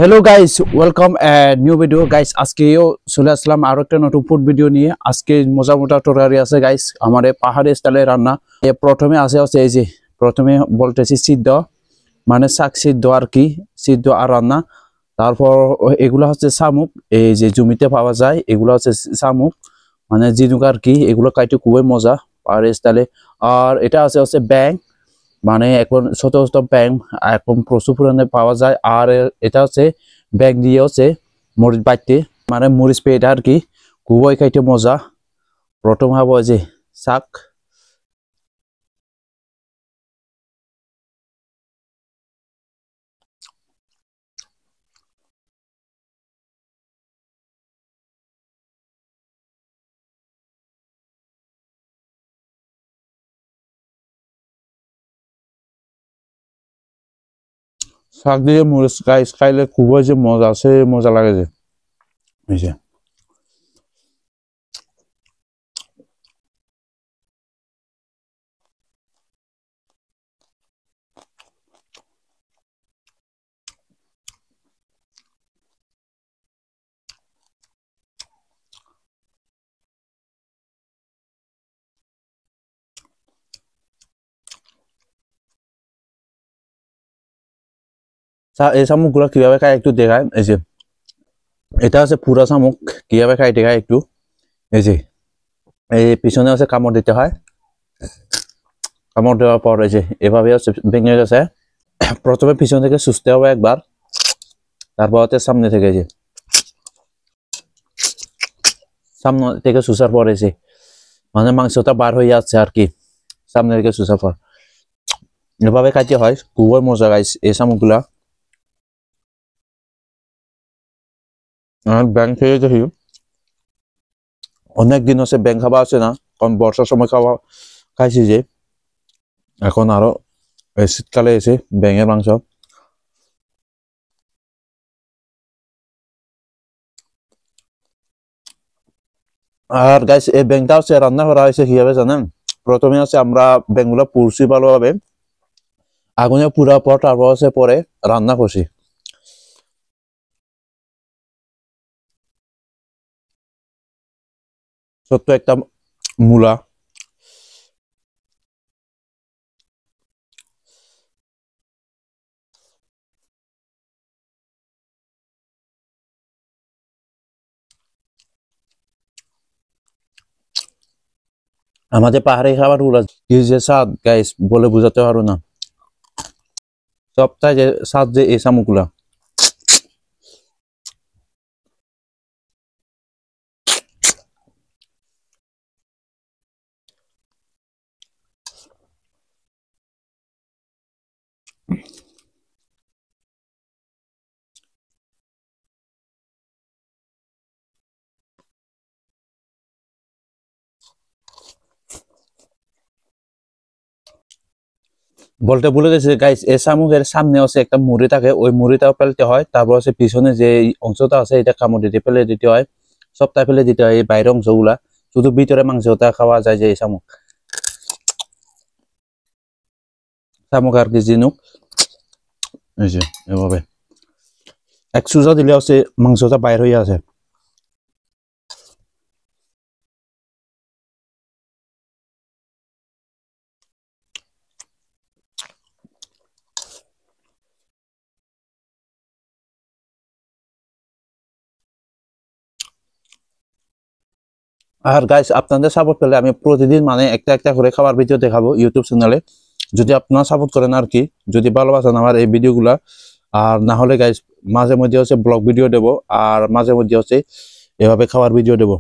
Hello guys, welcome new video guys. আজকেও চলে আসলাম আরো একটা নতুন ফুড ভিডিও নিয়ে। আজকে মজা মজা তরকারি আছে গাইস, আমার পাহাড়ি স্টাইলে রান্না। প্রথমে আছে এই যে, প্রথমে বলতেছি সিদ্ধ, মানে শাক সিদ্ধ আর কি, সিদ্ধ আর রান্না। তারপর এগুলো হচ্ছে শামুক, এই যে জমিতে পাওয়া যায়, এগুলো হচ্ছে শামুক, মানে জিনুক আর কি। এগুলো খাইতে খুবই মজা পাহাড়ি স্টাইলে। আর এটা হচ্ছে ব্যাং, মানে এখন ছোট ছোট ব্যাং এখন প্রচুর পরিমাণে পাওয়া যায়। আর এটা হচ্ছে ব্যাং দিয়ে হচ্ছে মরিচ বাটতে, মানে মরিচ পেয়ে আর কি, খুবই খাইতে মজা। প্রথম হবো যে শাক। শাক দিয়ে মরিচ খাইলে খুবই যে মজা, সে মজা লাগে যে এই যে। এই শামুক গুলা কিভাবে খায় একটু দেখায় এই যে। এটা হচ্ছে পুরা শামুক, কিভাবে খাই দেখায় একটু। এই যে এই পিছনে হচ্ছে কামড় দিতে হয়, কামড় দেওয়ার পর এই যে এভাবে হচ্ছে ভেঙে গেছে। প্রথমে পিছন থেকে সুস্থে হবে একবার, তারপর হচ্ছে সামনে থেকে যে, সামনে থেকে সুসার পর এসে, মানে মাংসটা বার হয়ে যাচ্ছে আর কি, সামনে থেকে সুসার পর এভাবে খাইতে হয়। খুবই মজা গাইস এই শামুকগুলা। আর ব্যাং খেয়ে দেখি, অনেক দিন হচ্ছে ব্যাং খাওয়া আছে না, কারণ বর্ষার সময় খাইছি যে, এখন আরো এই শীতকালে এসে ব্যাঙের মাংস। আর গাইস এই ব্যাংটা হচ্ছে রান্না করা হয়েছে কিভাবে জানেন? প্রথমে হচ্ছে আমরা ব্যাংগুলা পুড়ছি ভালোভাবে, আগুনে পুরা পর তারপর হচ্ছে পরে রান্না করছি। ছোট্ট একটা মূলা, আমাদের পাহাড়ি খাবার গুলা কি যে স্বাদ গাইস, বলে বুঝাতে পারো না। সবটাই যে স্বাদ যে এই শামুকগুলা। বলতে ভুলে গেছে গাইস, এই শামুকের সামনে হচ্ছে একটা মুড়ি থাকে, ওই মুড়িটাও ফেলতে হয়। তারপর হচ্ছে পিছনে যে অংশটা আছে এটা কামড় দিতে ফেলে দিতে হয়, সবটা ফেলে দিতে হয় এই বাইরের অংশগুলা, শুধু ভিতরে মাংসটা খাওয়া যায় যে এই শামুক। শামুক আর কি জিনুক, এই যে এভাবে এক চুষা দিলে হচ্ছে মাংসটা বাইর হয়ে আছে। আর গাইস আপনাদের সাপোর্ট পেলে আমি প্রতিদিন মানে একটা একটা করে খাবার ভিডিও দেখাবো ইউটিউব চ্যানেলে, যদি আপনারা সাপোর্ট করেন আর কি, যদি ভালোবাসেন আমার এই ভিডিওগুলা। আর না হলে গাইস মাঝে মধ্যে হচ্ছে ব্লগ ভিডিও দেবো, আর মাঝে মধ্যে হচ্ছে এভাবে খাবার ভিডিও দেবো।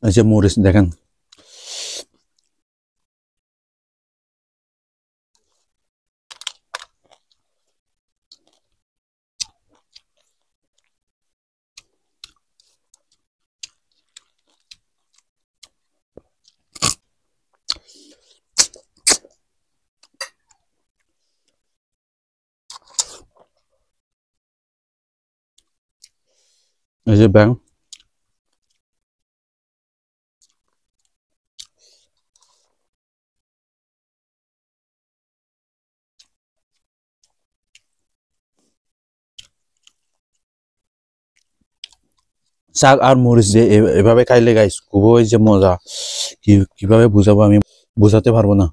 এই যে মরিচ দেখেন। এই যে ব্যাং, শাক আর মরিচ যে এভাবে খাইলে গাইস খুবই যে মজা, কিভাবে বুঝাবো আমি, বুঝাতে পারবো না।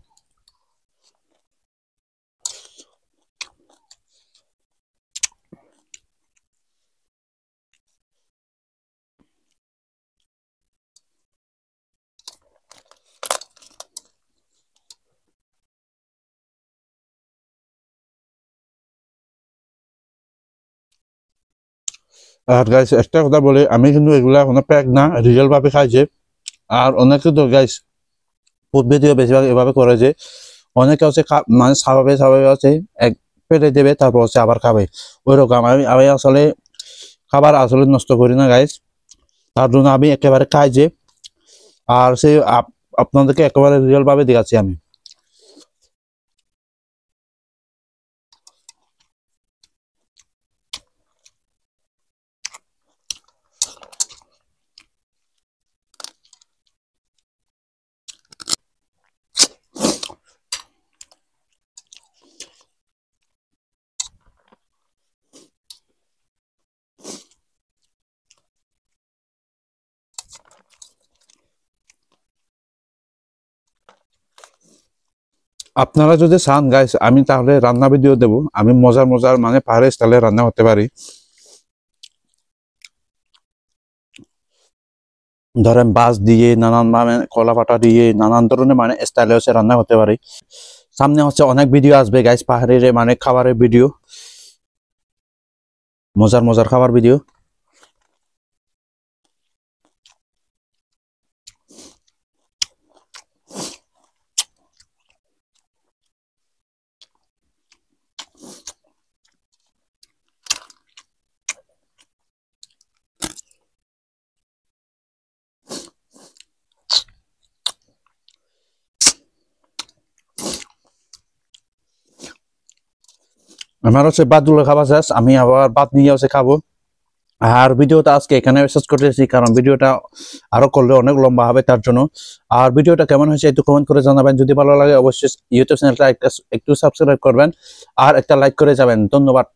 আর গাইস একটা কথা বলি, আমি কিন্তু এগুলা কোনো প্যাক না, রিয়েল ভাবে খাইছে। আর অনেকে তো গাইস ফুড ভিডিও বেশিরভাগ এভাবে করে যে অনেকে হচ্ছে মানে স্বাভাবিক স্বাভাবিক আছে এক পেটে দেবে, তারপর হচ্ছে আবার খাবে ওইরকম। আমি আসলে খাবার আসলে নষ্ট করি না গাইস, তার জন্য আমি একেবারে খাই যে। আর সেই আপনাদেরকে একেবারে রিয়েল ভাবে দেখাচ্ছি আমি। আপনারা যদি চান গাইস আমি তাহলে রান্না ভিডিও দেবো, আমি মজার মজার মানে পাহাড়ি স্টাইলে রান্না করতে পারি। ধরেন বাস দিয়ে নানান মানে কলা পাতা দিয়ে নানান ধরনের মানে স্টাইলে হচ্ছে রান্না করতে পারি। সামনে হচ্ছে অনেক ভিডিও আসবে গাইস, পাহাড়ের মানে খাবারের ভিডিও, মজার মজার খাবার ভিডিও। আমার হচ্ছে ভাতগুলো খাওয়া শেষ, আমি আবার ভাত নিয়ে হচ্ছে খাবো। আর ভিডিওটা আজকে এখানে শেষ করতেছি, কারণ ভিডিওটা আরো করলে অনেক লম্বা হবে তার জন্য। আর ভিডিওটা কেমন হয়েছে একটু কমেন্ট করে জানাবেন, যদি ভালো লাগে অবশ্যই ইউটিউব চ্যানেলটা একটু সাবস্ক্রাইব করবেন আর একটা লাইক করে যাবেন। ধন্যবাদ।